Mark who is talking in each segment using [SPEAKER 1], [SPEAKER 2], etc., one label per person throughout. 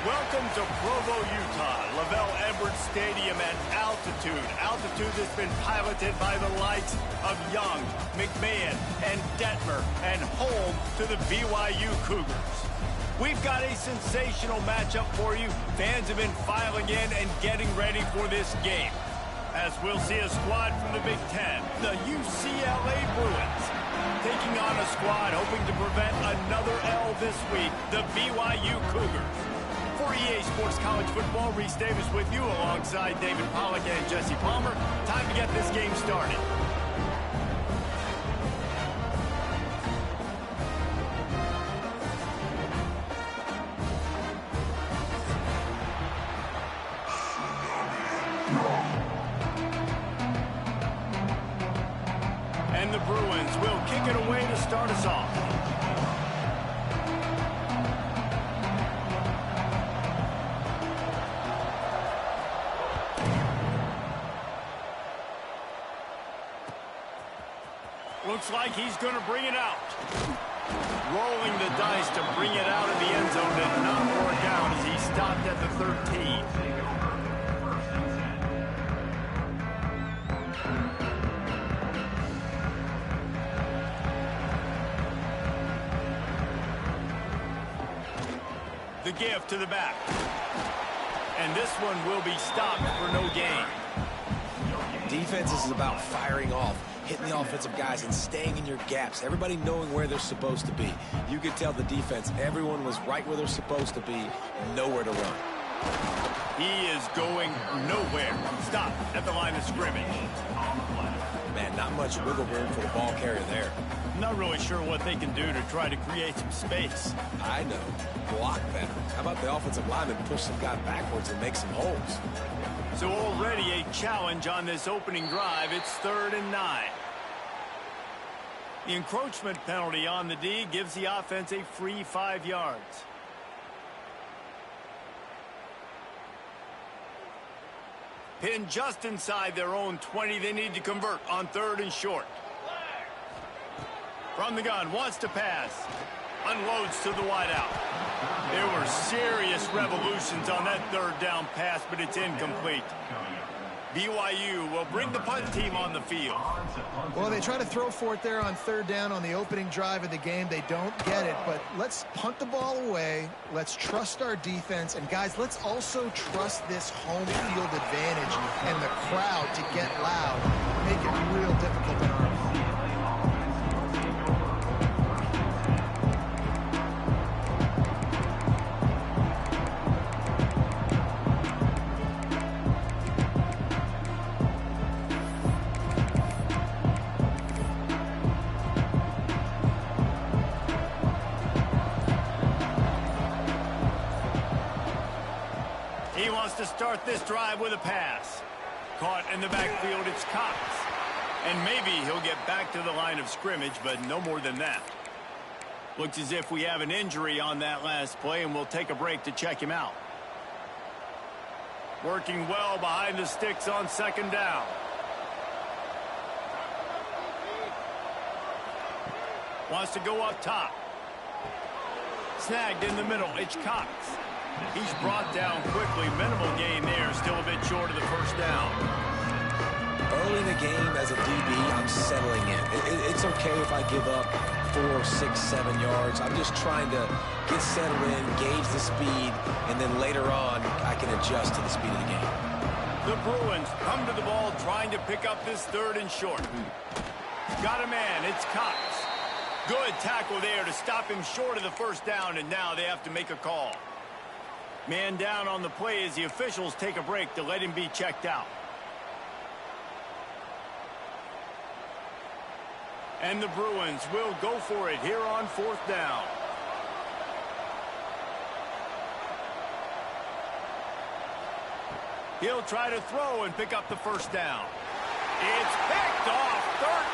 [SPEAKER 1] Welcome to Provo, Utah, Lavelle Edwards Stadium at altitude. Altitude that's been piloted by the likes of Young, McMahon, and Detmer, and home to the BYU Cougars. We've got a sensational matchup for you. Fans have been filing in and getting ready for this game. As we'll see a squad from the Big Ten, the UCLA Bruins, taking on a squad hoping to prevent another L this week, the BYU Cougars. For EA Sports College Football, Reese Davis with you alongside David Pollack and Jesse Palmer. Time to get this game started. And the Bruins will kick it away to start us off. Looks like he's going to bring it out. Rolling the dice to bring it out of the end zone and not work out as he stopped at the 13. The give to the back. And this one will be stopped for no gain.
[SPEAKER 2] Defense is about firing off, hitting the offensive guys and staying in your gaps. Everybody knowing where they're supposed to be. You could tell the defense, everyone was right where they're supposed to be, nowhere to run.
[SPEAKER 1] He is going nowhere. Stop at the line of scrimmage.
[SPEAKER 2] Man, not much wiggle room for the ball carrier there.
[SPEAKER 1] Not really sure what they can do to try to create some space.
[SPEAKER 2] I know. Block better. How about the offensive lineman push some guy backwards and make some holes?
[SPEAKER 1] So already a challenge on this opening drive. It's 3rd and 9. The encroachment penalty on the D gives the offense a free 5 yards. Pinned just inside their own 20. They need to convert on 3rd and short. From the gun, wants to pass. Unloads to the wideout. There were serious revolutions on that 3rd down pass, but it's incomplete. BYU will bring the punt team on the field.
[SPEAKER 3] Well, they try to throw for it there on 3rd down on the opening drive of the game. They don't get it, but let's punt the ball away. Let's trust our defense. And, guys, let's also trust this home field advantage and the crowd to get loud, make it real difficult in our opponent.
[SPEAKER 1] He wants to start this drive with a pass. Caught in the backfield, it's Cox. And maybe he'll get back to the line of scrimmage, but no more than that. Looks as if we have an injury on that last play, and we'll take a break to check him out. Working well behind the sticks on 2nd down. Wants to go up top. Snagged in the middle, it's Cox. He's brought down quickly. Minimal gain there. Still a bit short of the 1st down.
[SPEAKER 2] Early in the game, as a DB, I'm settling in. It's okay if I give up 4, 6, 7 yards. I'm just trying to get settled in, gauge the speed, and then later on, I can adjust to the speed of the game.
[SPEAKER 1] The Bruins come to the ball trying to pick up this 3rd and short. Got a man. It's Cox. Good tackle there to stop him short of the 1st down, and now they have to make a call. Man down on the play as the officials take a break to let him be checked out. And the Bruins will go for it here on 4th down. He'll try to throw and pick up the 1st down. It's picked off.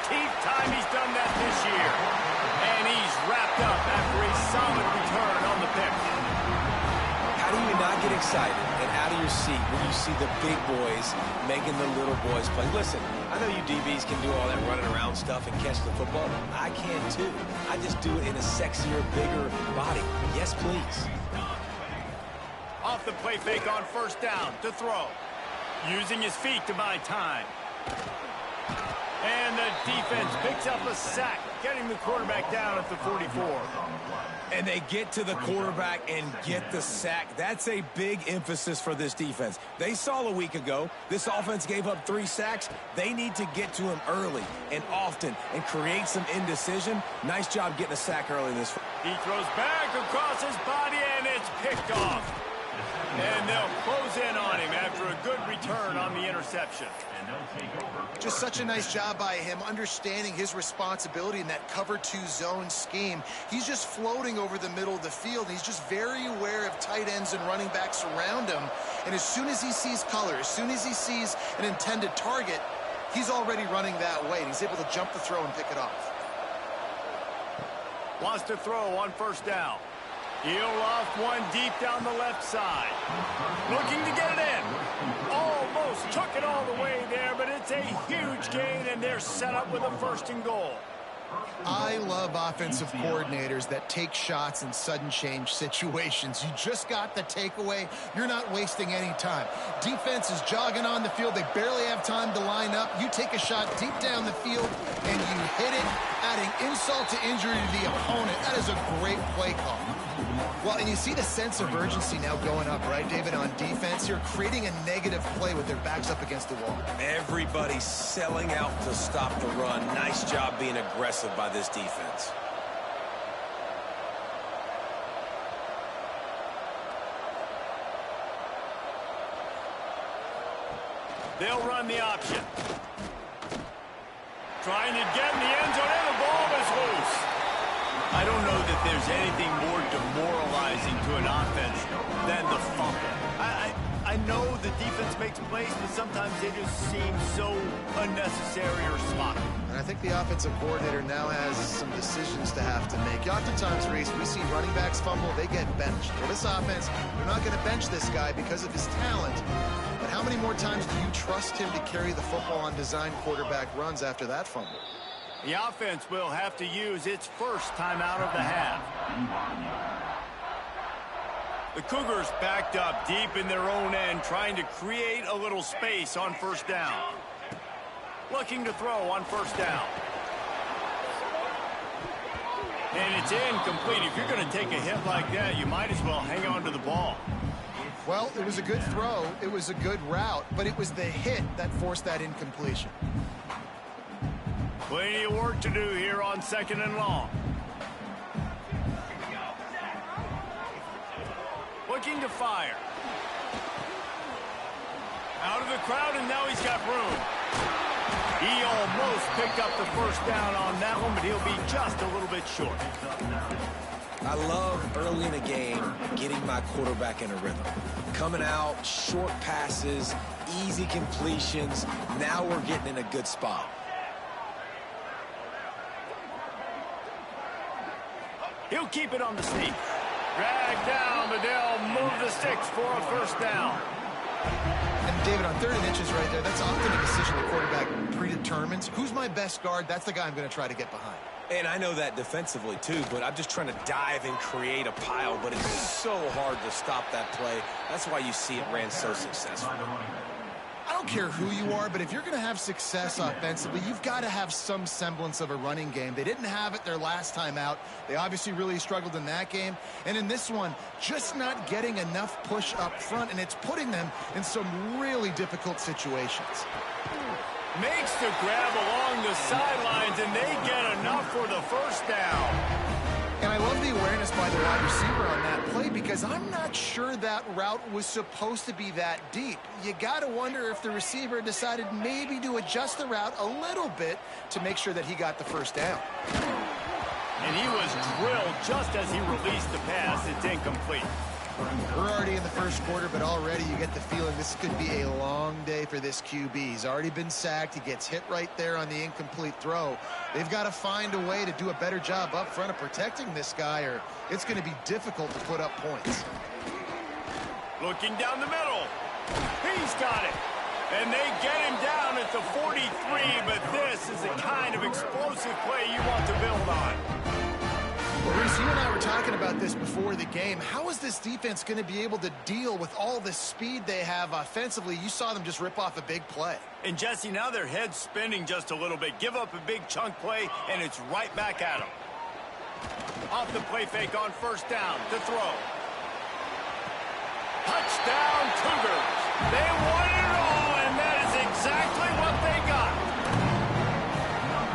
[SPEAKER 1] 13th time he's done that this year. And he's wrapped up after a solid return on the pick.
[SPEAKER 2] How do you not get excited and out of your seat when you see the big boys making the little boys play? Listen, I know you DBs can do all that running around stuff and catch the football. I can too. I just do it in a sexier, bigger body. Yes, please.
[SPEAKER 1] Off the play fake on first down to throw. Using his feet to buy time. And the defense picks up a sack, getting the quarterback down at the 44.
[SPEAKER 2] And they get to the quarterback and get the sack. That's a big emphasis for this defense. They saw a week ago, this offense gave up 3 sacks. They need to get to him early and often and create some indecision. Nice job getting a sack early in this.
[SPEAKER 1] He throws back across his body, and it's picked off. And they'll close in on him after a good return on the interception.
[SPEAKER 3] Just such a nice job by him understanding his responsibility in that cover 2 zone scheme. He's just floating over the middle of the field. He's just very aware of tight ends and running backs around him. And as soon as he sees color, as soon as he sees an intended target, he's already running that way. And he's able to jump the throw and pick it off.
[SPEAKER 1] Wants to throw on first down. He'll off one deep down the left side. Looking to get it in. Almost took it all the way there, but it's a huge gain, and they're set up with a 1st and goal.
[SPEAKER 3] I love offensive coordinators that take shots in sudden change situations. You just got the takeaway. You're not wasting any time. Defense is jogging on the field. They barely have time to line up. You take a shot deep down the field, and you hit it, adding insult to injury to the opponent. That is a great play call. Well, and you see the sense of urgency now going up, right, David, on defense. You're creating a negative play with their backs up against the wall.
[SPEAKER 2] Everybody's selling out to stop the run. Nice job being aggressive by this defense.
[SPEAKER 1] They'll run the option. Trying to get in the end zone, and the ball is loose. I don't know that there's anything more demoralizing to an offense than the fumble. I know the defense makes plays, but sometimes they just seem so unnecessary or sloppy.
[SPEAKER 3] And I think the offensive coordinator now has some decisions to have to make. Oftentimes, Reese, we see running backs fumble, they get benched. Well, this offense, they're not going to bench this guy because of his talent. But how many more times do you trust him to carry the football on design quarterback runs after that fumble?
[SPEAKER 1] The offense will have to use its first timeout of the half. The Cougars backed up deep in their own end, trying to create a little space on first down. Looking to throw on first down. And it's incomplete. If you're going to take a hit like that, you might as well hang on to the ball.
[SPEAKER 3] Well, it was a good throw. It was a good route, but it was the hit that forced that incompletion.
[SPEAKER 1] Plenty of work to do here on 2nd and long. Looking to fire. Out of the crowd, and now he's got room. He almost picked up the first down on that one, but he'll be just a little bit short.
[SPEAKER 2] I love early in the game getting my quarterback in a rhythm. Coming out, short passes, easy completions. Now we're getting in a good spot.
[SPEAKER 1] He'll keep it on the sneak. Drag down, but they'll move the sticks for a first down.
[SPEAKER 3] And David, on 3rd and inches right there, that's often a decision the quarterback predetermines. Who's my best guard? That's the guy I'm going to try to get behind.
[SPEAKER 2] And I know that defensively, too, but I'm just trying to dive and create a pile, but it's so hard to stop that play. That's why you see it ran so successful.
[SPEAKER 3] I don't care who you are, but if you're going to have success offensively, you've got to have some semblance of a running game. They didn't have it their last time out. They obviously really struggled in that game. And in this one, just not getting enough push up front, and it's putting them in some really difficult situations.
[SPEAKER 1] Makes the grab along the sidelines, and they get enough for the first down.
[SPEAKER 3] And I love the awareness by the wide receiver on that play because I'm not sure that route was supposed to be that deep. You got to wonder if the receiver decided maybe to adjust the route a little bit to make sure that he got the first down.
[SPEAKER 1] And he was drilled just as he released the pass. It's incomplete.
[SPEAKER 3] We're already in the first quarter, but already you get the feeling this could be a long day for this QB. He's already been sacked. He gets hit right there on the incomplete throw. They've got to find a way to do a better job up front of protecting this guy, or it's going to be difficult to put up points.
[SPEAKER 1] Looking down the middle. He's got it. And they get him down at the 43, but this is the kind of explosive play you want to build on.
[SPEAKER 3] Well, Reese, you and I were talking about this before the game. How is this defense going to be able to deal with all the speed they have offensively? You saw them just rip off a big play.
[SPEAKER 1] And, Jesse, now their head's spinning just a little bit. Give up a big chunk play, and it's right back at them. Off the play fake on first down to throw. Touchdown, Cougars. They won it all, and that is exactly what they got.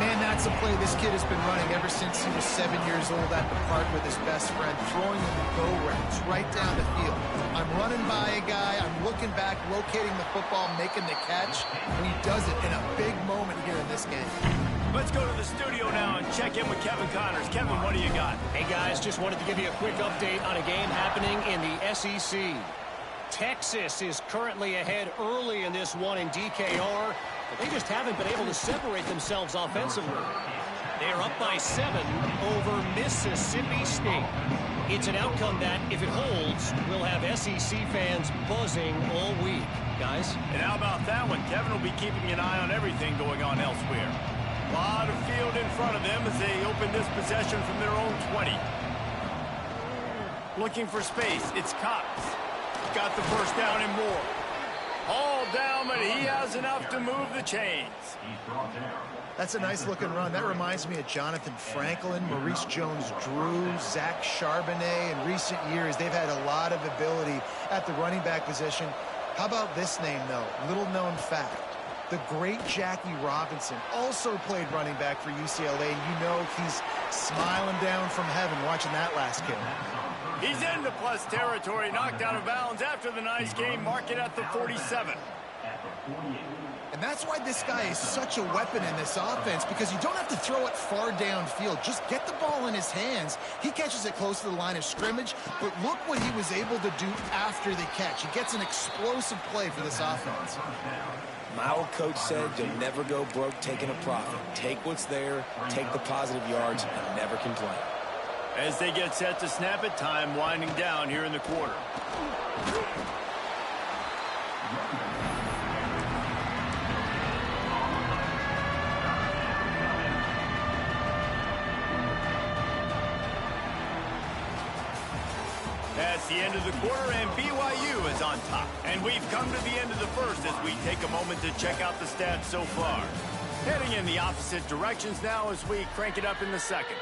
[SPEAKER 3] Man, that's a play this kid has been running ever since he was 7 years old at the park with his best friend, throwing him the go routes right down the field. I'm running by a guy, I'm looking back, locating the football, making the catch, and he does it in a big moment here in this game.
[SPEAKER 1] Let's go to the studio now and check in with Kevin Connors. Kevin, what do you got?
[SPEAKER 4] Hey, guys, just wanted to give you a quick update on a game happening in the SEC. Texas is currently ahead early in this one in DKR, but they just haven't been able to separate themselves offensively. They're up by 7 over Mississippi State. It's an outcome that, if it holds, will have SEC fans buzzing all week. Guys?
[SPEAKER 1] And how about that one? Kevin will be keeping an eye on everything going on elsewhere. A lot of field in front of them as they open this possession from their own 20. Looking for space. It's Cox. Got the first down and more. All down, but he has enough to move the chains.
[SPEAKER 3] That's a nice-looking run. That reminds me of Jonathan Franklin, Maurice Jones-Drew, Zach Charbonnet. In recent years, they've had a lot of ability at the running back position. How about this name, though? Little-known fact. The great Jackie Robinson also played running back for UCLA. You know he's smiling down from heaven watching that last kick.
[SPEAKER 1] He's into plus territory, knocked out of bounds after the nice game, mark it at the 47.
[SPEAKER 3] And that's why this guy is such a weapon in this offense, because you don't have to throw it far downfield. Just get the ball in his hands. He catches it close to the line of scrimmage, but look what he was able to do after the catch. He gets an explosive play for this offense.
[SPEAKER 2] My old coach said you'll never go broke taking a profit. Take what's there, take the positive yards, and never complain.
[SPEAKER 1] As they get set to snap it, time winding down here in the quarter. That's the end of the quarter, and BYU is on top. And we've come to the end of the first as we take a moment to check out the stats so far. Heading in the opposite directions now as we crank it up in the second.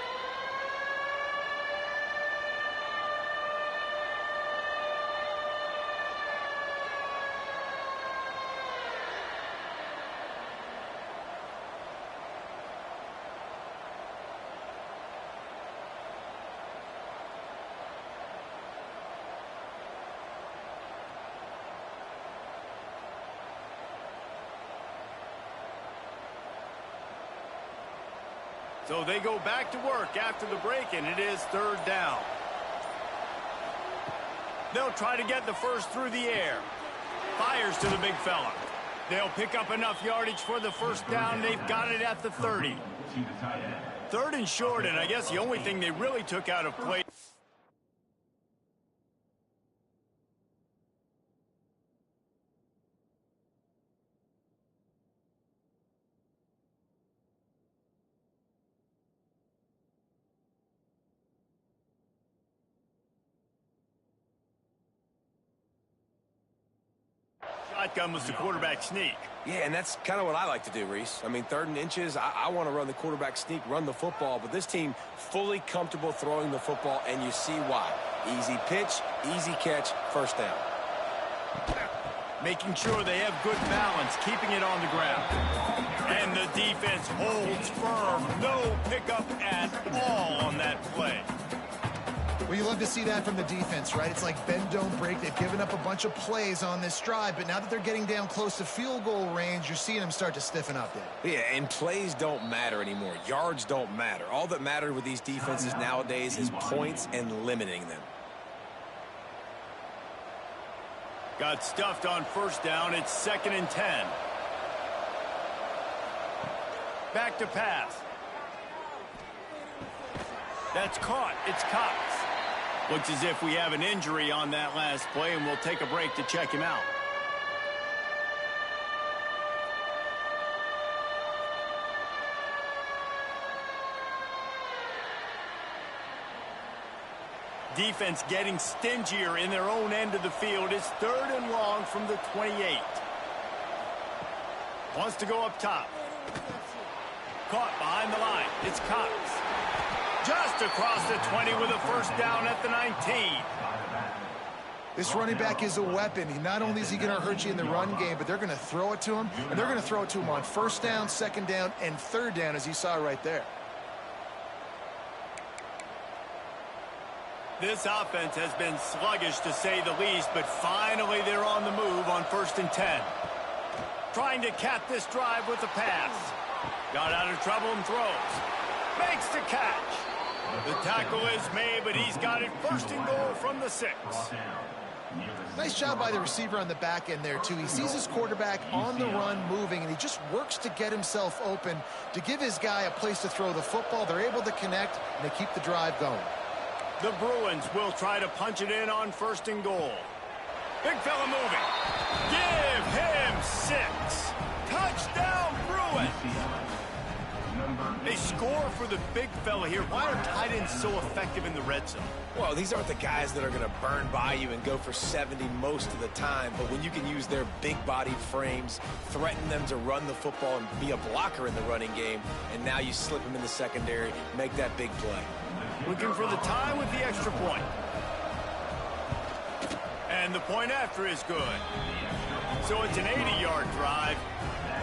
[SPEAKER 1] So they go back to work after the break, and it is third down. They'll try to get the first through the air. Fires to the big fella. They'll pick up enough yardage for the first down. They've got it at the 30. Third and short, and I guess the only thing they really took out of play. Shotgun was the quarterback sneak.
[SPEAKER 2] Yeah, and that's kind of what I like to do, Reese. I mean, 3rd and inches, I want to run the quarterback sneak, run the football, but this team fully comfortable throwing the football, and you see why. Easy pitch, easy catch, first down.
[SPEAKER 1] Making sure they have good balance, keeping it on the ground. And the defense holds firm. No pickup at all on that play.
[SPEAKER 3] Well, you love to see that from the defense, right? It's like bend, don't break. They've given up a bunch of plays on this drive, but now that they're getting down close to field goal range, you're seeing them start to stiffen up there.
[SPEAKER 2] Yeah, and plays don't matter anymore. Yards don't matter. All that matters with these defenses nowadays is points and limiting them.
[SPEAKER 1] Got stuffed on first down. It's 2nd and 10. Back to pass. That's caught. It's Cox. Looks as if we have an injury on that last play, and we'll take a break to check him out. Defense getting stingier in their own end of the field. It's 3rd and long from the 28. Wants to go up top. Caught behind the line. It's Cox. Just across the 20 with a first down at the 19.
[SPEAKER 3] This running back is a weapon. Not only is he going to hurt you in the run game, but they're going to throw it to him, and they're going to throw it to him on 1st down, 2nd down, and 3rd down, as you saw right there.
[SPEAKER 1] This offense has been sluggish, to say the least, but finally they're on the move on 1st and 10. Trying to cap this drive with a pass. Got out of trouble and throws. Makes the catch. The tackle is made, but he's got it 1st and goal from the 6.
[SPEAKER 3] Nice job by the receiver on the back end there, too. He sees his quarterback on the run moving, and he just works to get himself open to give his guy a place to throw the football. They're able to connect, and they keep the drive going.
[SPEAKER 1] The Bruins will try to punch it in on 1st and goal. Big fella moving. Give him 6. Touchdown, Bruins. They score for the big fella here. Why are tight ends so effective in the red zone?
[SPEAKER 2] Well, these aren't the guys that are going to burn by you and go for 70 most of the time, but when you can use their big-bodied frames, threaten them to run the football and be a blocker in the running game, and now you slip them in the secondary, make that big play.
[SPEAKER 1] Looking for the tie with the extra point. And the point after is good. So it's an 80-yard drive,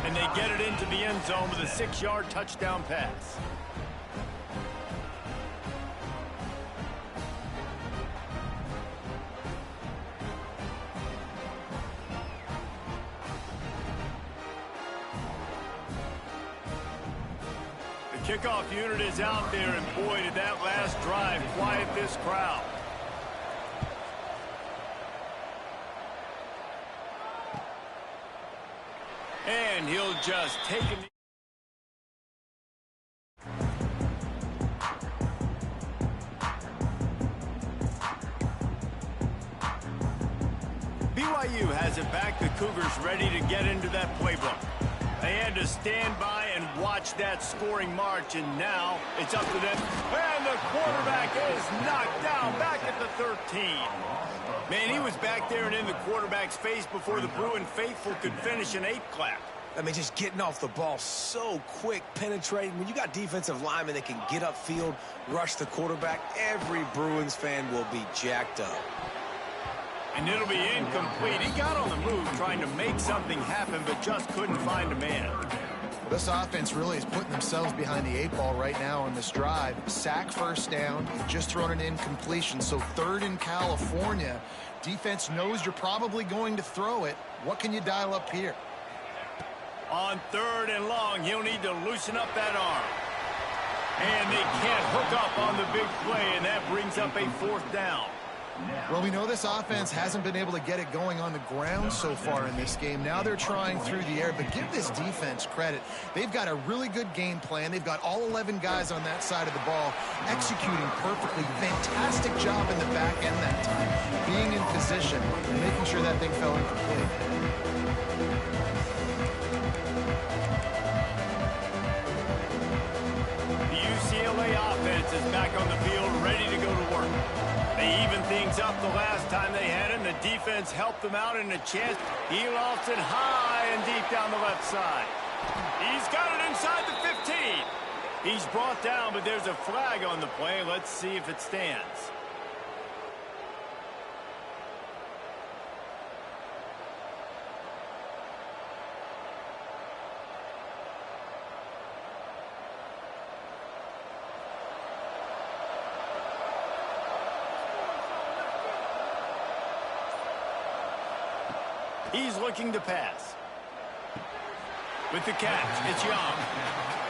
[SPEAKER 1] and they get it into the end zone with a 6-yard touchdown pass. The kickoff unit is out there, and boy, did that last drive quiet this crowd. And he'll just take it. BYU has it back. The Cougars ready to get into that playbook. They had to stand by and watch that scoring march, and now it's up to them. And the quarterback is knocked down back at the 13. Man, he was back there and in the quarterback's face before the Bruin faithful could finish an 8 clap.
[SPEAKER 2] I mean, just getting off the ball so quick, penetrating. When you got defensive linemen that can get upfield, rush the quarterback, every Bruins fan will be jacked up.
[SPEAKER 1] And it'll be incomplete. He got on the move trying to make something happen, but just couldn't find a man.
[SPEAKER 3] This offense really is putting themselves behind the 8 ball right now on this drive. Sack 1st down, just thrown an incompletion. So 3rd in California. Defense knows you're probably going to throw it. What can you dial up here?
[SPEAKER 1] On 3rd and long, he'll need to loosen up that arm. And they can't hook up on the big play, and that brings up a 4th down.
[SPEAKER 3] Well, we know this offense hasn't been able to get it going on the ground so far in this game. Now they're trying through the air, but give this defense credit. They've got a really good game plan. They've got all 11 guys on that side of the ball executing perfectly. Fantastic job in the back end that time, being in position and making sure that thing fell incomplete.
[SPEAKER 1] The UCLA offense is back on the field, ready to go to work. They evened things up the last time they had him. The defense helped them out in a chance. He lost it high and deep down the left side. He's got it inside the 15. He's brought down, but there's a flag on the play. Let's see if it stands. He's looking to pass. With the catch, it's Young.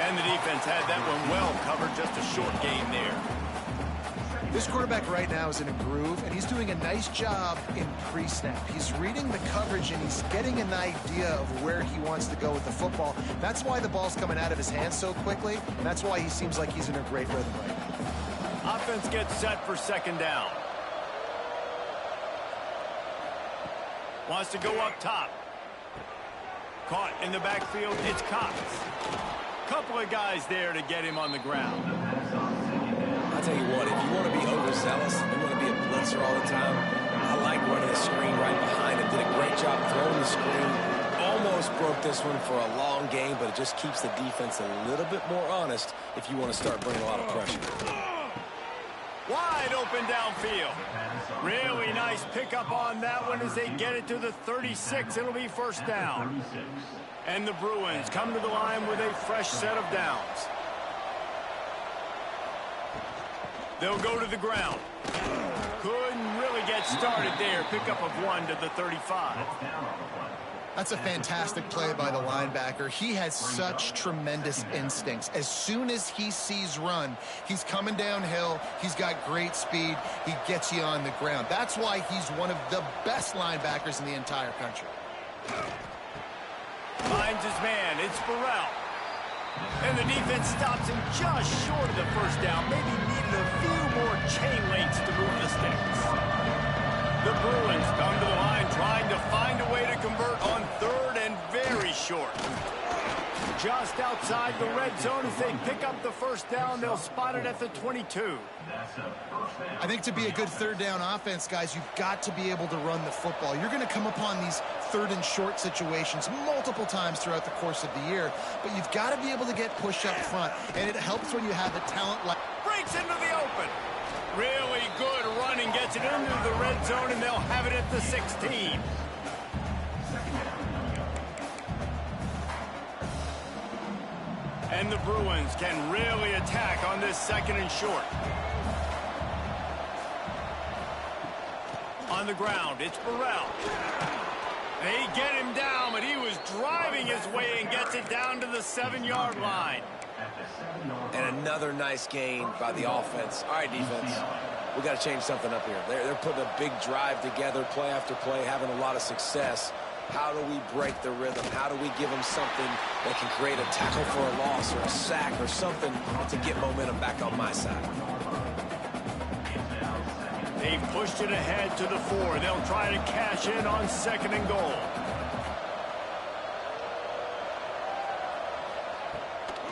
[SPEAKER 1] And the defense had that one well covered, just a short gain there.
[SPEAKER 3] This quarterback right now is in a groove, and he's doing a nice job in pre-snap. He's reading the coverage, and he's getting an idea of where he wants to go with the football. That's why the ball's coming out of his hands so quickly, and that's why he seems like he's in a great rhythm right now.
[SPEAKER 1] Offense gets set for 2nd down. Wants to go up top. Caught in the backfield, it's Cox. Couple of guys there to get him on the ground.
[SPEAKER 2] I tell you what, if you want to be overzealous, you want to be a blitzer all the time, I like running the screen right behind him. Did a great job throwing the screen. Almost broke this one for a long game, but it just keeps the defense a little bit more honest if you want to start bringing a lot of pressure.
[SPEAKER 1] Wide open downfield. Really nice pickup on that one as they get it to the 36. It'll be first down. And the Bruins come to the line with a fresh set of downs. They'll go to the ground. Couldn't really get started there. Pickup of 1 to the 35.
[SPEAKER 3] That's a fantastic play by the linebacker. He has such tremendous instincts. As soon as he sees run, he's coming downhill. He's got great speed. He gets you on the ground. That's why he's one of the best linebackers in the entire country.
[SPEAKER 1] Finds his man. It's Burrell. And the defense stops him just short of the first down. Maybe needed a few more chain links to move the sticks. The Bruins come to the line trying to find a way to convert on third and very short. Just outside the red zone as they pick up the first down. They'll spot it at the 22.
[SPEAKER 3] I think to be a good third down offense, guys, you've got to be able to run the football. You're going to come upon these third and short situations multiple times throughout the course of the year, but you've got to be able to get push up front, and it helps when you have a talent like...
[SPEAKER 1] Breaks into the open. Really good running, gets it into the red zone, and they'll have it at the 16. And the Bruins can really attack on this second and short. On the ground, it's Burrell. They get him down, but he was driving his way and gets it down to the 7-yard line.
[SPEAKER 2] And another nice gain by the offense. All right, defense, we got to change something up here. They're putting a big drive together, play after play, having a lot of success. How do we break the rhythm? How do we give them something that can create a tackle for a loss or a sack or something to get momentum back on my side?
[SPEAKER 1] They've pushed it ahead to the 4. They'll try to cash in on second and goal.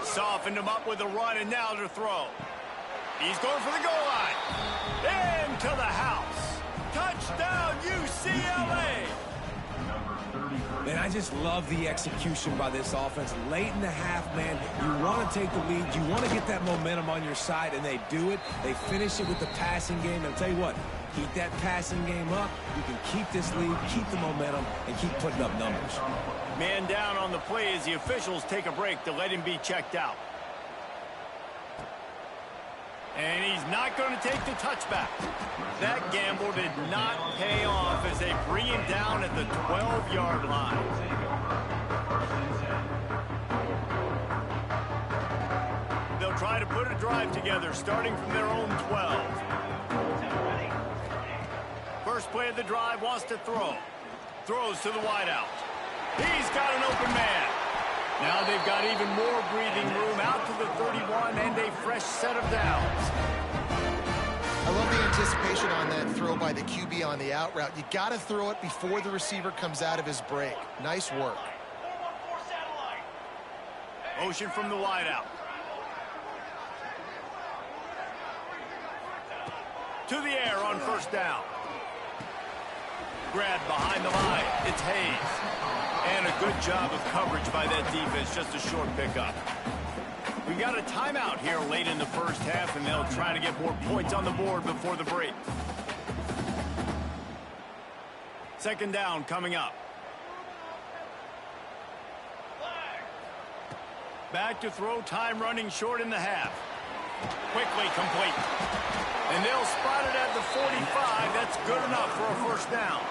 [SPEAKER 1] Softened him up with a run, and now to throw. He's going for the goal line. Into the house. Touchdown, UCLA.
[SPEAKER 2] Man, I just love the execution by this offense. Late in the half, man, you want to take the lead. You want to get that momentum on your side, and they do it. They finish it with the passing game. And I'll tell you what, keep that passing game up. You can keep this lead, keep the momentum, and keep putting up numbers.
[SPEAKER 1] Man down on the play as the officials take a break to let him be checked out. And he's not going to take the touchback. That gamble did not pay off as they bring him down at the 12-yard line. They'll try to put a drive together starting from their own 12. First play of the drive, wants to throw. Throws to the wideout. He's got an open man. Now they've got even more breathing room out to the 31 and a fresh set of downs.
[SPEAKER 3] I love the anticipation on that throw by the QB on the out route. You got to throw it before the receiver comes out of his break. Nice work.
[SPEAKER 1] Motion from the wideout. To the air on first down. Grabbed behind the line. It's Hayes. And a good job of coverage by that defense. Just a short pickup. We got a timeout here late in the first half, and they'll try to get more points on the board before the break. Second down coming up. Back to throw, time running short in the half. Quickly complete. And they'll spot it at the 45. That's good enough for a first down.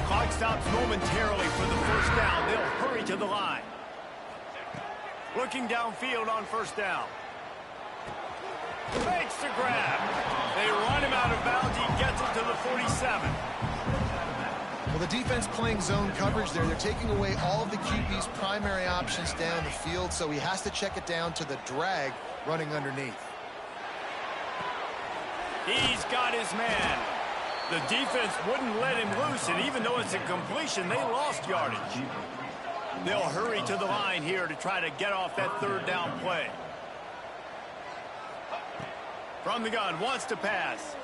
[SPEAKER 1] Clock stops momentarily for the first down. They'll hurry to the line. Looking downfield on first down. Makes the grab. They run him out of bounds. He gets it to the 47.
[SPEAKER 3] Well, the defense playing zone coverage there. They're taking away all of the QB's primary options down the field, so he has to check it down to the drag running underneath.
[SPEAKER 1] He's got his man. The defense wouldn't let him loose, and even though it's a completion, they lost yardage. They'll hurry to the line here to try to get off that third down play. From the gun, wants to pass.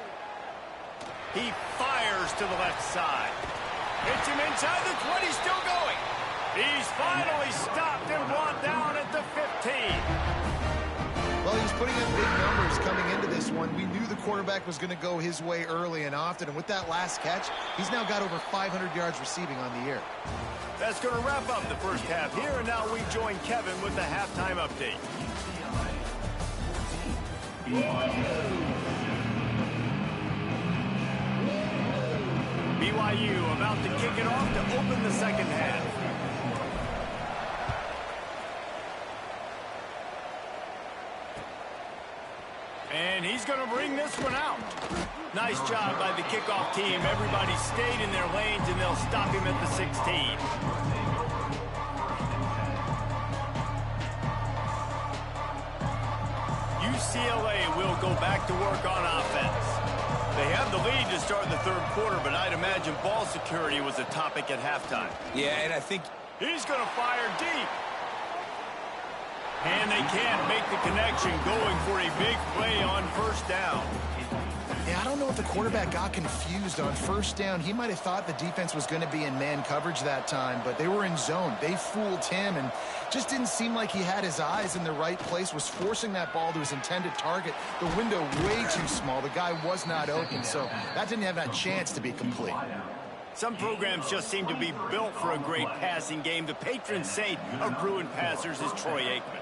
[SPEAKER 1] He fires to the left side. Hits him inside the 20, still going. He's finally stopped and brought down at the 15.
[SPEAKER 3] Well, he was putting up big numbers coming into this one. We knew the quarterback was going to go his way early and often, and with that last catch, he's now got over 500 yards receiving on the year.
[SPEAKER 1] That's going to wrap up the first half here, and now we join Kevin with the halftime update. BYU about to kick it off to open the second half. And he's going to bring this one out. Nice job by the kickoff team. Everybody stayed in their lanes, and they'll stop him at the 16. UCLA will go back to work on offense. They have the lead to start the third quarter, but I'd imagine ball security was a topic at halftime.
[SPEAKER 2] Yeah, and I think
[SPEAKER 1] he's going to fire deep. And they can't make the connection, going for a big play on first down.
[SPEAKER 3] Yeah, I don't know if the quarterback got confused on first down. He might have thought the defense was going to be in man coverage that time, but they were in zone. They fooled him and just didn't seem like he had his eyes in the right place, was forcing that ball to his intended target. The window way too small. The guy was not open, so that didn't have that chance to be complete.
[SPEAKER 1] Some programs just seem to be built for a great passing game. The patron saint of Bruin passers is Troy Aikman.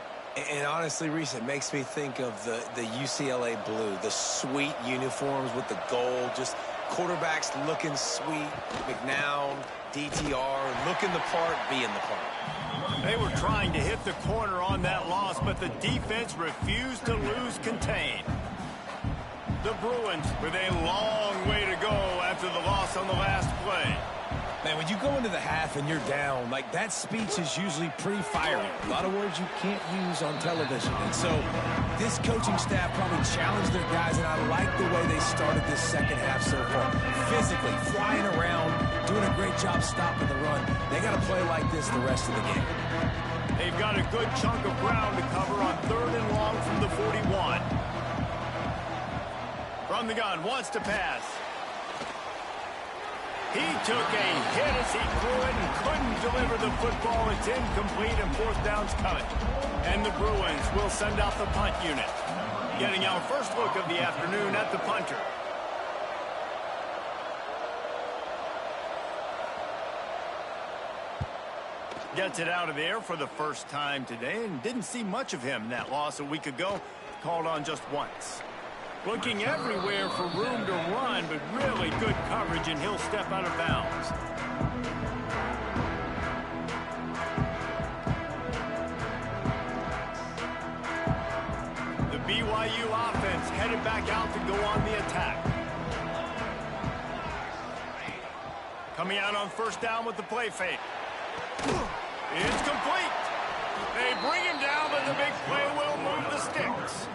[SPEAKER 2] And honestly, Reese, it makes me think of the UCLA blue, the sweet uniforms with the gold, just quarterbacks looking sweet, McNown, DTR, looking the part, being the part.
[SPEAKER 1] They were trying to hit the corner on that loss, but the defense refused to lose contain. The Bruins with a long way to go after the loss on the last play.
[SPEAKER 2] Man, when you go into the half and you're down, like, that speech is usually pretty fiery. A lot of words you can't use on television. And so this coaching staff probably challenged their guys, and I like the way they started this second half so far. Physically, flying around, doing a great job stopping the run. They got to play like this the rest of the game.
[SPEAKER 1] They've got a good chunk of ground to cover on third and long from the 41. From the gun, wants to pass. He took a hit as he threw it and couldn't deliver the football. It's incomplete, and fourth down's coming. And the Bruins will send out the punt unit. Getting our first look of the afternoon at the punter. Gets it out of there for the first time today, and didn't see much of him in that loss a week ago. Called on just once. Looking everywhere for room to run, but really good coverage, and he'll step out of bounds. The BYU offense headed back out to go on the attack. Coming out on first down with the play fake. It's complete. They bring him down, but the big play will move the sticks.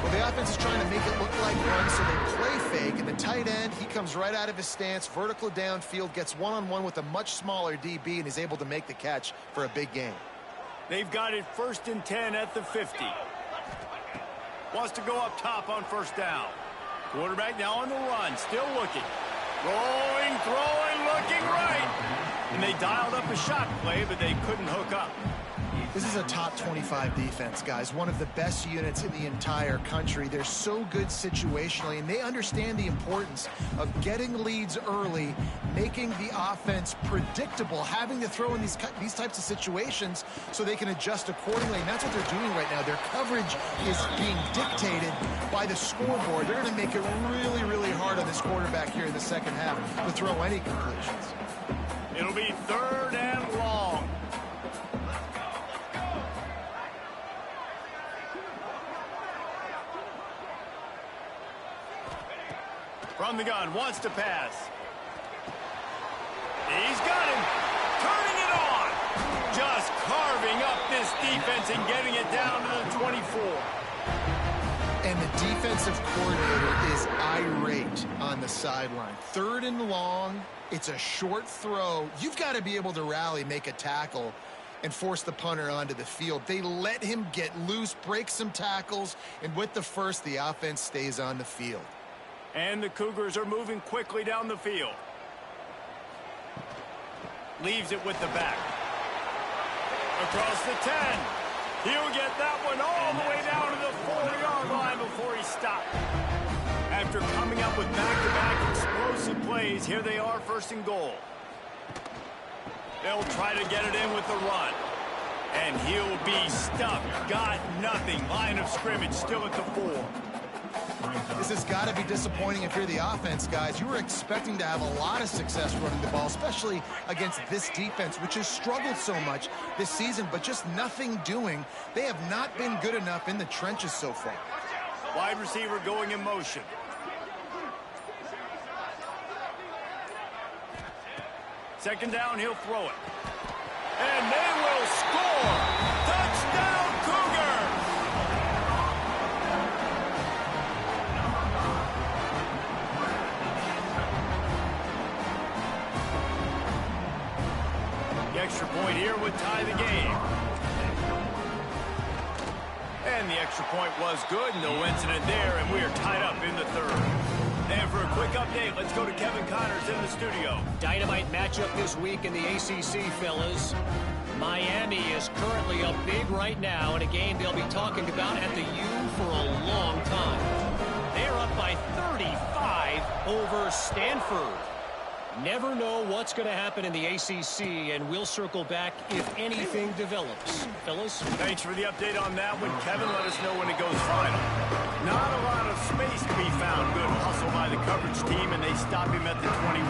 [SPEAKER 3] Well, the offense is trying to make it look like run, so they play fake, and the tight end, he comes right out of his stance, vertical downfield, gets one-on-one with a much smaller DB, and is able to make the catch for a big gain.
[SPEAKER 1] They've got it 1st and 10 at the 50. Wants to go up top on first down. Quarterback now on the run, still looking. Rolling, throwing, looking right. And they dialed up a shot play, but they couldn't hook up.
[SPEAKER 3] This is a top 25 defense, guys. One of the best units in the entire country. They're so good situationally, and they understand the importance of getting leads early, making the offense predictable, having to throw in these types of situations so they can adjust accordingly. And that's what they're doing right now. Their coverage is being dictated by the scoreboard. They're going to make it really, really hard on this quarterback here in the second half to throw any completions.
[SPEAKER 1] It'll be 3rd and long. From the gun, wants to pass. He's got him. Turning it on. Just carving up this defense and getting it down to the 24.
[SPEAKER 3] And the defensive coordinator is irate on the sideline. 3rd and long. It's a short throw. You've got to be able to rally, make a tackle. and force the punter onto the field. They let him get loose, break some tackles, and with the first, the offense stays on the field.
[SPEAKER 1] And the Cougars are moving quickly down the field. Leaves it with the back. Across the 10. He'll get that one all the way down to the 4-yard line before he stopped. After coming up with back-to-back explosive plays, here they are, first and goal. They'll try to get it in with the run. And he'll be stuck. Got nothing. Line of scrimmage still at the 4.
[SPEAKER 3] This has got to be disappointing if you're the offense, guys. You were expecting to have a lot of success running the ball, especially against this defense, which has struggled so much this season, but just nothing doing. They have not been good enough in the trenches so far.
[SPEAKER 1] Wide receiver going in motion. Second down, he'll throw it. And they will score! Touchdown, Cougars! The extra point here would tie the game. And the extra point was good. No incident there, and we are tied up in the third. And for a quick update, let's go to Kevin Connors in the studio.
[SPEAKER 4] Dynamite matchup this week in the ACC, fellas. Miami is currently up big right now in a game they'll be talking about at the U for a long time. They're up by 35 over Stanford. Never know what's going to happen in the ACC, and we'll circle back if anything develops. Fellas?
[SPEAKER 1] Thanks for the update on that one, Kevin. Let us know when it goes final. Not a lot of space to be found. Good hustle by the coverage team, and they stop him at the 21.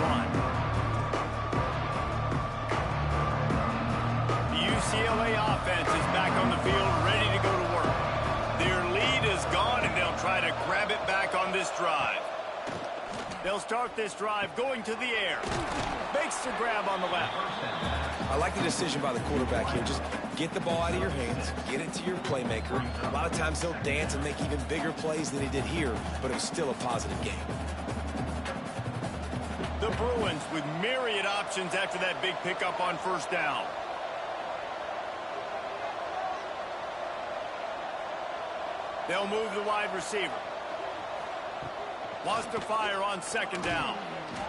[SPEAKER 1] The UCLA offense is back on the field, ready to go to work. Their lead is gone, and they'll try to grab it back on this drive. They'll start this drive going to the air. Makes the grab on the left.
[SPEAKER 2] I like the decision by the quarterback here. Just get the ball out of your hands, get it to your playmaker. A lot of times he'll dance and make even bigger plays than he did here, but it was still a positive game.
[SPEAKER 1] The Bruins with myriad options after that big pickup on first down. They'll move the wide receiver. Wants to fire on second down.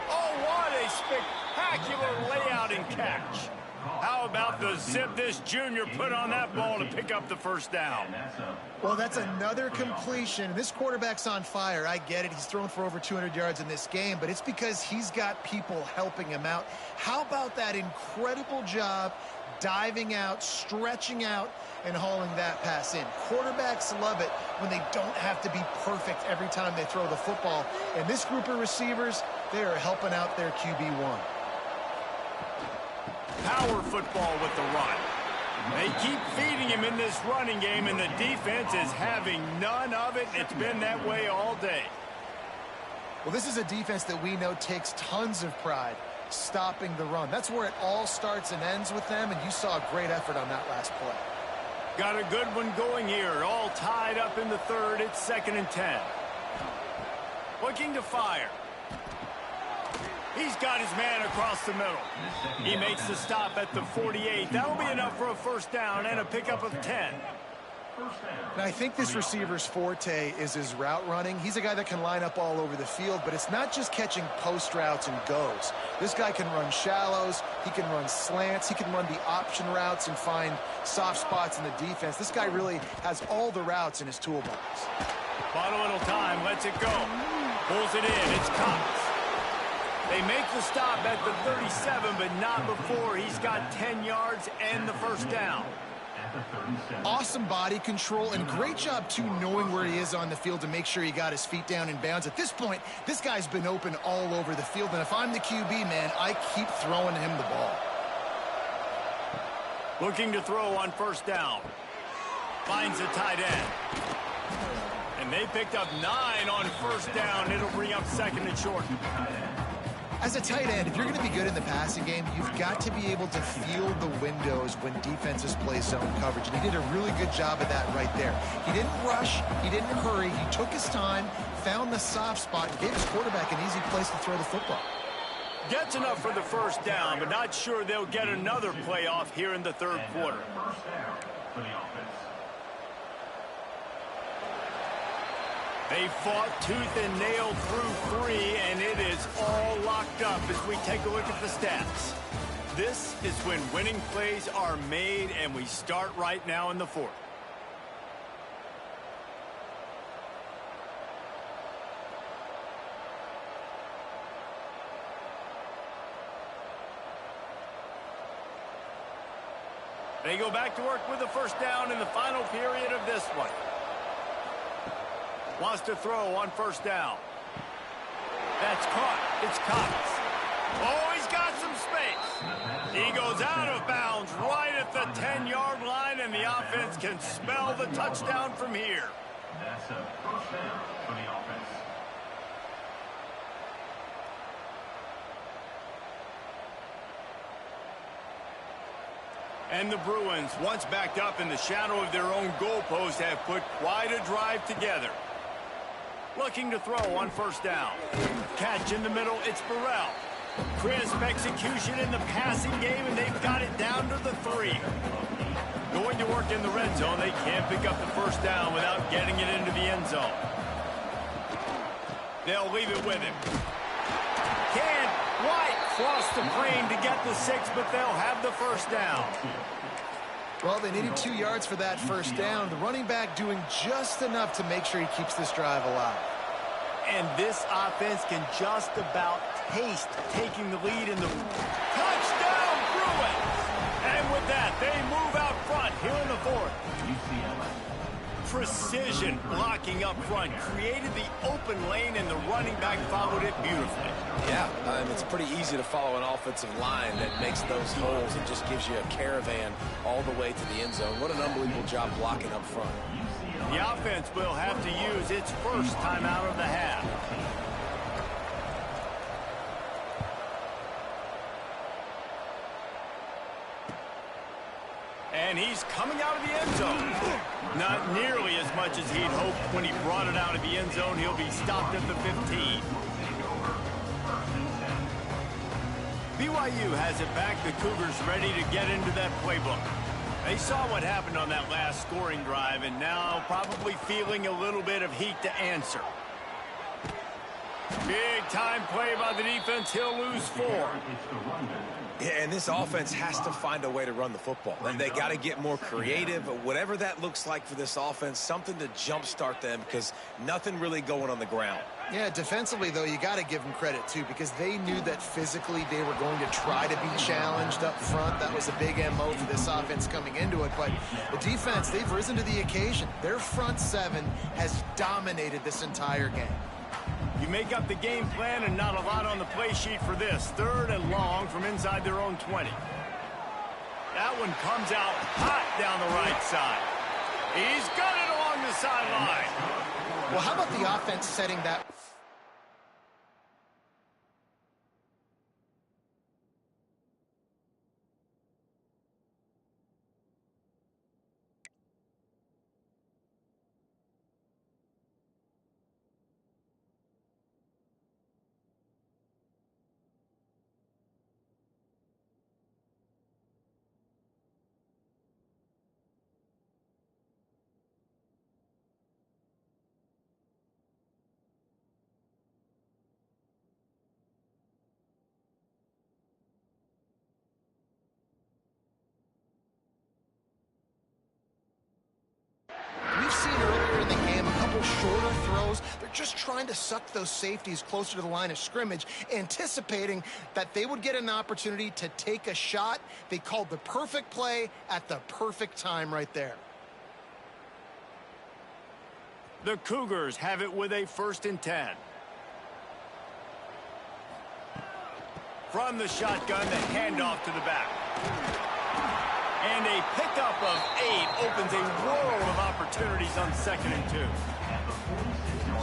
[SPEAKER 1] Oh, what a spectacular layout and catch. How about the zip this junior put on that ball to pick up the first down?
[SPEAKER 3] Well, that's another completion. This quarterback's on fire. I get it. He's thrown for over 200 yards in this game, but it's because he's got people helping him out. How about that incredible job diving out, stretching out, and hauling that pass in? Quarterbacks love it when they don't have to be perfect every time they throw the football. And this group of receivers, they are helping out their QB1.
[SPEAKER 1] Power football with the run. They keep feeding him in this running game, and the defense is having none of it. It's been that way all day.
[SPEAKER 3] Well, this is a defense that we know takes tons of pride stopping the run. That's where it all starts and ends with them, and you saw a great effort on that last play.
[SPEAKER 1] Got a good one going here. All tied up in the third. It's 2nd and 10. Looking to fire. He's got his man across the middle. He makes the stop at the 48. That'll be enough for a first down and a pickup of 10.
[SPEAKER 3] Now, I think this receiver's forte is his route running. He's a guy that can line up all over the field, but it's not just catching post routes and goes. This guy can run shallows. He can run slants. He can run the option routes and find soft spots in the defense. This guy really has all the routes in his toolbox.
[SPEAKER 1] Bought a little time. Lets it go. Pulls it in. It's Cox. They make the stop at the 37, but not before he's got 10 yards and the first down.
[SPEAKER 3] Awesome body control and great job, too, knowing where he is on the field to make sure he got his feet down in bounds. At this point, this guy's been open all over the field, and if I'm the QB, man, I keep throwing him the ball.
[SPEAKER 1] Looking to throw on first down. Finds a tight end. And they picked up 9 on first down. It'll bring up 2nd and short.
[SPEAKER 3] As a tight end, if you're going to be good in the passing game, you've got to be able to feel the windows when defenses play zone coverage. And he did a really good job of that right there. He didn't rush. He didn't hurry. He took his time, found the soft spot, and gave his quarterback an easy place to throw the football.
[SPEAKER 1] Gets enough for the first down, but not sure they'll get another playoff here in the third quarter. They fought tooth and nail through 3, and it is all locked up as we take a look at the stats. This is when winning plays are made, and we start right now in the fourth. They go back to work with the first down in the final period of this one. Wants to throw on first down. That's caught. It's Cox. Oh, he's got some space. He goes out of bounds right at the 10-yard line, and the offense can smell the touchdown from here.
[SPEAKER 5] That's a first down for the offense.
[SPEAKER 1] And the Bruins, once backed up in the shadow of their own goalpost, have put quite a drive together. Looking to throw on first down. Catch in the middle, it's Burrell. Crisp execution in the passing game, and they've got it down to the 3. Going to work in the red zone. They can't pick up the first down without getting it into the end zone. They'll leave it with him. White cross the plane to get the 6, but they'll have the first down.
[SPEAKER 3] Well, they needed 2 yards for that first down. The running back doing just enough to make sure he keeps this drive alive.
[SPEAKER 1] And this offense can just about taste taking the lead in the touchdown Bruins. And with that, they move out front here in the fourth.
[SPEAKER 5] UCLA.
[SPEAKER 1] Precision blocking up front created the open lane, and the running back followed it beautifully.
[SPEAKER 2] Yeah, it's pretty easy to follow an offensive line that makes those holes and just gives you a caravan all the way to the end zone. What an unbelievable job blocking up front.
[SPEAKER 1] The offense will have to use its first timeout of the half. And he's coming out of the end zone. Not nearly as much as he'd hoped when he brought it out of the end zone. He'll be stopped at the 15. BYU has it back. The Cougars ready to get into that playbook. They saw what happened on that last scoring drive, and now probably feeling a little bit of heat to answer. Big time play by the defense. He'll lose 4.
[SPEAKER 2] Yeah, and this offense has to find a way to run the football. And they got to get more creative. Whatever that looks like for this offense, something to jumpstart them, because nothing really going on the ground.
[SPEAKER 3] Yeah, defensively, though, you got to give them credit, too, because they knew that physically they were going to try to be challenged up front. That was a big MO for this offense coming into it. But the defense, they've risen to the occasion. Their front 7 has dominated this entire game.
[SPEAKER 1] You make up the game plan, and not a lot on the play sheet for this. 3rd and long from inside their own 20. That one comes out hot down the right side. He's got it along the sideline.
[SPEAKER 3] Well, how about the offense setting that? We've seen earlier in the game a couple shorter throws. They're just trying to suck those safeties closer to the line of scrimmage, anticipating that they would get an opportunity to take a shot. They called the perfect play at the perfect time right there.
[SPEAKER 1] The Cougars have it with a 1st and 10. From the shotgun, the handoff to the back. And a pickup of 8 opens a world of opportunities on 2nd and 2.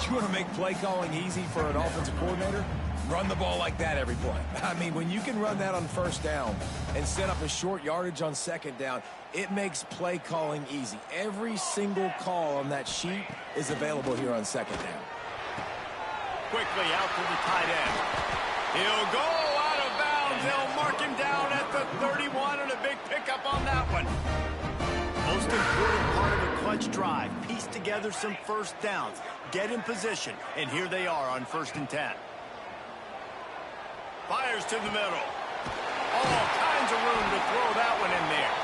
[SPEAKER 2] You want to make play calling easy for an offensive coordinator? Run the ball like that every play. I mean, when you can run that on first down and set up a short yardage on 2nd down, it makes play calling easy. Every single call on that sheet is available here on 2nd down.
[SPEAKER 1] Quickly out to the tight end. He'll go out up on that one. Most important part of a clutch drive. Piece together some first downs. Get in position. And here they are on 1st and 10. Fires to the middle. All kinds of room to throw that one in there.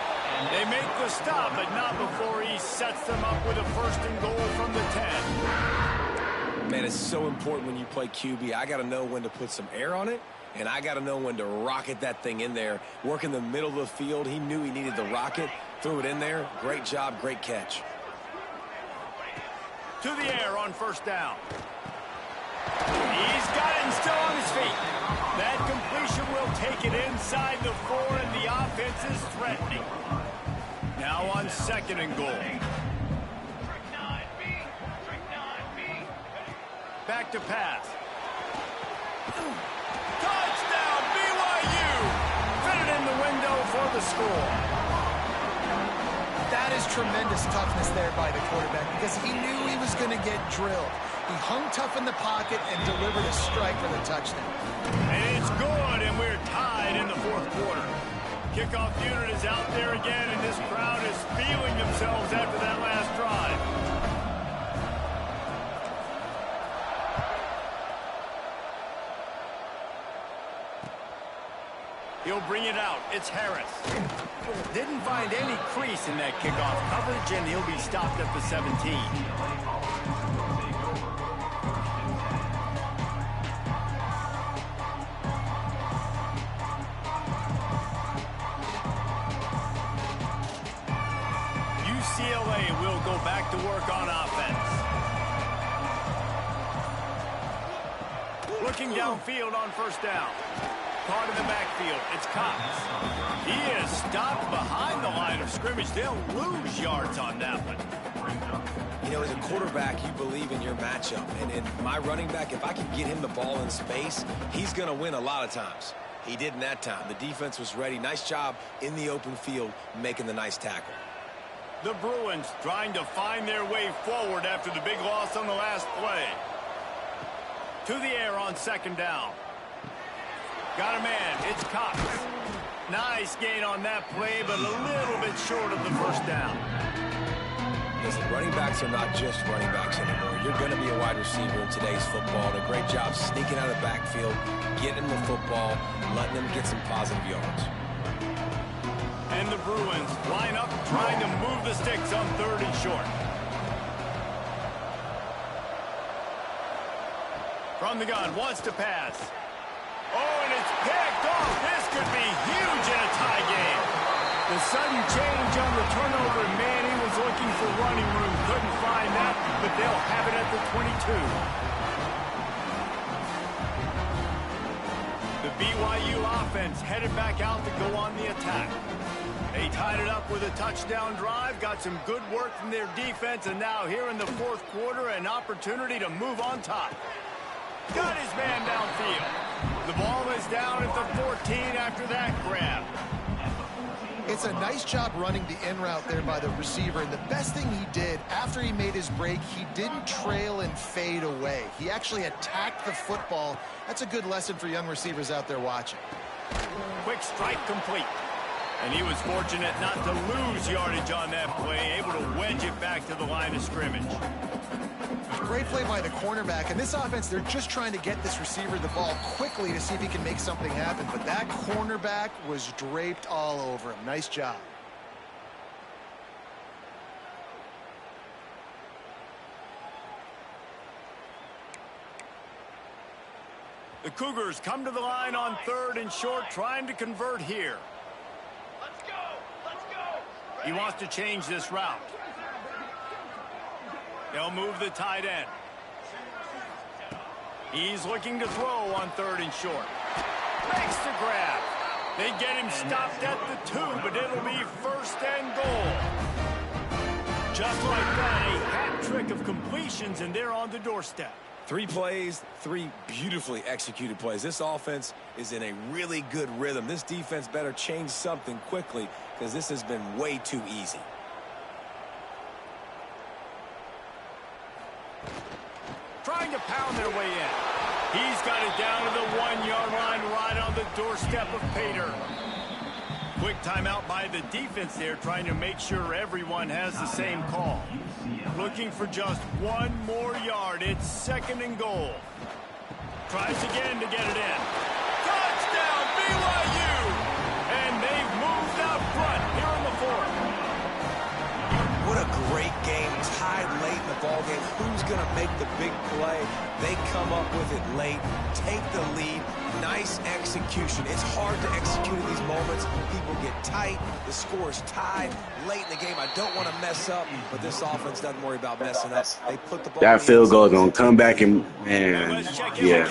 [SPEAKER 1] They make the stop, but not before he sets them up with a 1st and goal from the 10.
[SPEAKER 2] Man, it's so important when you play QB. I got to know when to put some air on it, and I got to know when to rocket that thing in there. Work in the middle of the field. He knew he needed the rocket. Threw it in there. Great job, great catch.
[SPEAKER 1] To the air on 1st down. He's got it and still on his feet. That completion will take it inside the 4, and the offense is threatening. Now on 2nd and goal. Back to pass. Touchdown, BYU! Fitted in the window for the score.
[SPEAKER 3] That is tremendous toughness there by the quarterback because he knew he was going to get drilled. He hung tough in the pocket and delivered a strike for the touchdown.
[SPEAKER 1] And it's good, and we're tied in the 4th quarter. Kickoff unit is out there again, and this crowd is feeling themselves after that last drive. He'll bring it out. It's Harris. Didn't find any crease in that kickoff coverage, and he'll be stopped at the 17. UCLA will go back to work on offense. Looking downfield on 1st down. Caught in the backfield. It's Cox. He is stopped behind the line of scrimmage. They'll lose yards on that one.
[SPEAKER 2] You know, as a quarterback, you believe in your matchup. And in my running back, if I can get him the ball in space, he's going to win a lot of times. He didn't that time. The defense was ready. Nice job in the open field making the nice tackle.
[SPEAKER 1] The Bruins trying to find their way forward after the big loss on the last play. To the air on 2nd down. Got a man. It's Cox. Nice gain on that play, but a little bit short of the 1st down.
[SPEAKER 2] Listen, running backs are not just running backs anymore. You're going to be a wide receiver in today's football. And a great job sneaking out of the backfield, getting the football, letting them get some positive yards.
[SPEAKER 1] And the Bruins line up, trying to move the sticks on 3rd and short. From the gun, wants to pass. Oh, and it's picked off. This could be huge in a tie game. The sudden change on the turnover, man, he was looking for running room. Couldn't find that, but they'll have it at the 22. The BYU offense headed back out to go on the attack. They tied it up with a touchdown drive, got some good work from their defense, and now here in the 4th quarter, an opportunity to move on top. Got his man downfield. The ball is down at the 14 after that grab.
[SPEAKER 3] It's a nice job running the in route there by the receiver, and the best thing he did after he made his break, he didn't trail and fade away. He actually attacked the football. That's a good lesson for young receivers out there watching.
[SPEAKER 1] Quick strike complete. And he was fortunate not to lose yardage on that play, able to wedge it back to the line of scrimmage.
[SPEAKER 3] Great play by the cornerback. In this offense, they're just trying to get this receiver the ball quickly to see if he can make something happen. But that cornerback was draped all over him. Nice job.
[SPEAKER 1] The Cougars come to the line on 3rd and short, trying to convert here. He wants to change this route. They'll move the tight end. He's looking to throw on 3rd and short. Makes the grab. They get him stopped at the 2, but it'll be 1st and goal. Just like that, a hat trick of completions, and they're on the doorstep.
[SPEAKER 2] 3 plays, 3 beautifully executed plays. This offense is in a really good rhythm. This defense better change something quickly because this has been way too easy.
[SPEAKER 1] Trying to pound their way in. He's got it down to the 1-yard line right on the doorstep of Pater. Quick timeout by the defense there, trying to make sure everyone has the same call. Looking for just one more yard. It's 2nd and goal. Tries again to get it in. Touchdown, BYU! And they've moved out front here in the 4th.
[SPEAKER 2] What a great game. Tied late in the ball game. Who's going to make the big play? They come up with it late, take the lead. Nice execution. It's hard to execute in these moments. People get tight. The score is tied late in the game. I don't want to mess up, but this offense doesn't worry about messing up. They put the ball.
[SPEAKER 6] That field goal is going to come back and, man, yeah.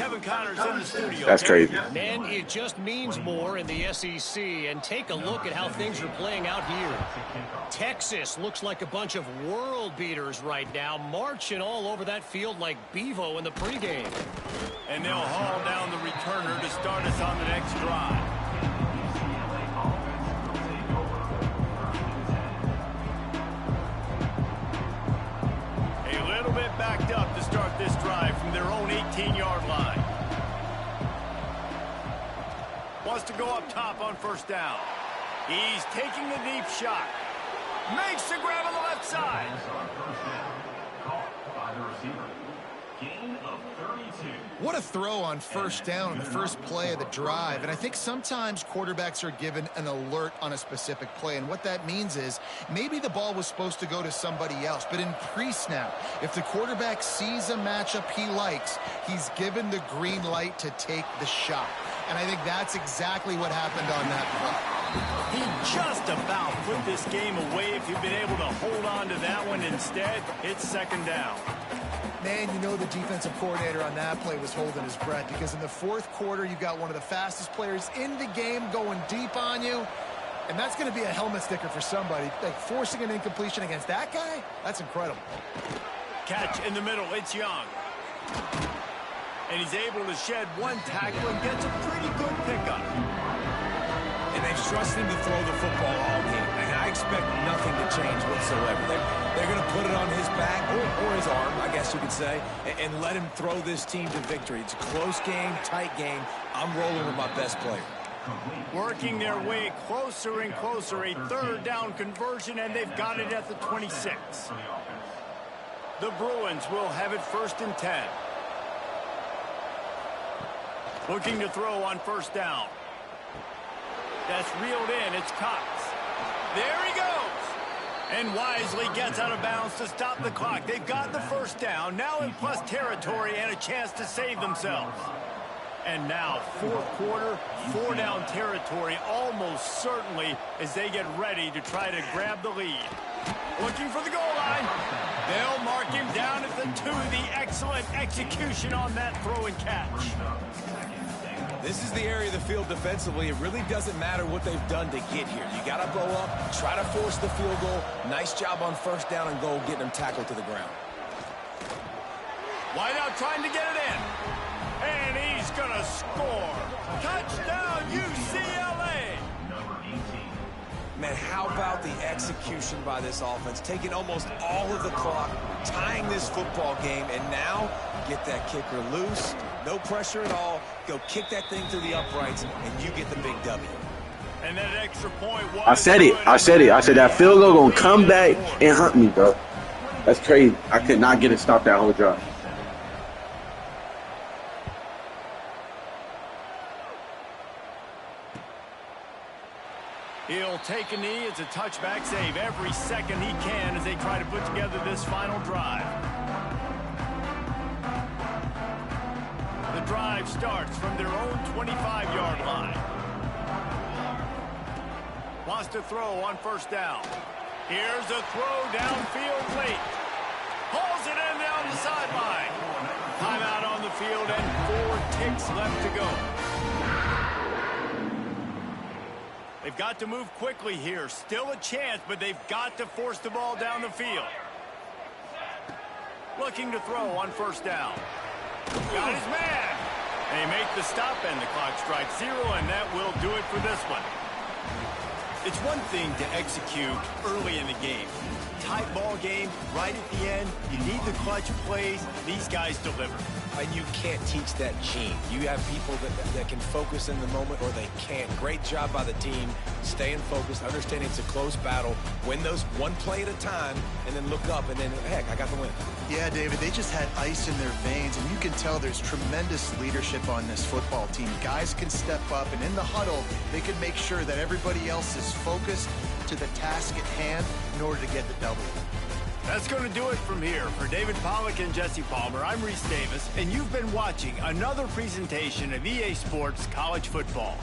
[SPEAKER 6] That's crazy.
[SPEAKER 4] Man, it just means more in the SEC, and take a look at how things are playing out here. Texas looks like a bunch of world beaters right now, marching all over that field like Bevo in the pregame.
[SPEAKER 1] And they'll haul down the returner to start us on the next drive. A little bit backed up to start this drive from their own 18-yard line. Wants to go up top on 1st down. He's taking the deep shot. Makes the grab on the left side.
[SPEAKER 5] Caught by the receiver. Gain of 32.
[SPEAKER 3] What a throw on 1st down on the first play of the drive. And I think sometimes quarterbacks are given an alert on a specific play. And what that means is maybe the ball was supposed to go to somebody else. But in pre-snap, if the quarterback sees a matchup he likes, he's given the green light to take the shot. And I think that's exactly what happened on that play.
[SPEAKER 1] He just about put this game away if he'd been able to hold on to that one. Instead, it's 2nd down.
[SPEAKER 3] Man, you know the defensive coordinator on that play was holding his breath, because in the 4th quarter, you got one of the fastest players in the game going deep on you, and that's going to be a helmet sticker for somebody. Like, forcing an incompletion against that guy, that's incredible.
[SPEAKER 1] Catch in the middle, it's Young. And he's able to shed one tackle and gets a pretty good pickup.
[SPEAKER 2] And they've trusted him to throw the football all game. And I expect nothing to change whatsoever. They're going to put it on his back, or his arm, I guess you could say, and let him throw this team to victory. It's a close game, tight game. I'm rolling with my best player.
[SPEAKER 1] Working their way closer and closer. A 3rd down conversion, and they've got it at the 26. The Bruins will have it 1st and 10. Looking to throw on 1st down. That's reeled in. It's Cox. There he goes. And wisely gets out of bounds to stop the clock. They've got the 1st down. Now in plus territory and a chance to save themselves. And now 4th quarter, 4-down territory almost certainly as they get ready to try to grab the lead. Looking for the goal line. They'll mark him down at the 2. The excellent execution on that throw and catch.
[SPEAKER 2] This is the area of the field defensively. It really doesn't matter what they've done to get here. You got to blow up, try to force the field goal. Nice job on 1st down and goal, getting them tackled to the ground.
[SPEAKER 1] Wide out trying to get it in. And he's going to score. Touchdown, UCLA.
[SPEAKER 5] Number 18.
[SPEAKER 2] Man, how about the execution by this offense? Taking almost all of the clock, tying this football game, and now get that kicker loose. No pressure at all. Go kick that thing through the uprights, and you get the big W.
[SPEAKER 1] And that extra point was
[SPEAKER 6] I said it. I said that field goal going to come back and hunt me, bro. That's crazy. I could not get it stopped that whole drive.
[SPEAKER 1] He'll take a knee. It's a touchback save every second he can as they try to put together this final drive. The drive starts from their own 25-yard line. Wants to throw on 1st down. Here's a throw downfield late. Hauls it in down the sideline. Timeout on the field and 4 ticks left to go. They've got to move quickly here. Still a chance, but they've got to force the ball down the field. Looking to throw on 1st down. Got his man. They make the stop and the clock strikes 0, and that will do it for this one. It's one thing to execute early in the game. Tight ball game, right at the end. You need the clutch plays. These guys deliver.
[SPEAKER 2] and you can't teach that gene. You have people that can focus in the moment or they can't. Great job by the team, staying focused, understanding it's a close battle, win those one play at a time, and then look up, and then, heck, I got the win.
[SPEAKER 3] Yeah, David, they just had ice in their veins, and you can tell there's tremendous leadership on this football team. Guys can step up, and in the huddle, they can make sure that everybody else is focused to the task at hand in order to get the W.
[SPEAKER 1] That's going to do it from here. For David Pollack and Jesse Palmer, I'm Reese Davis, and you've been watching another presentation of EA Sports College Football.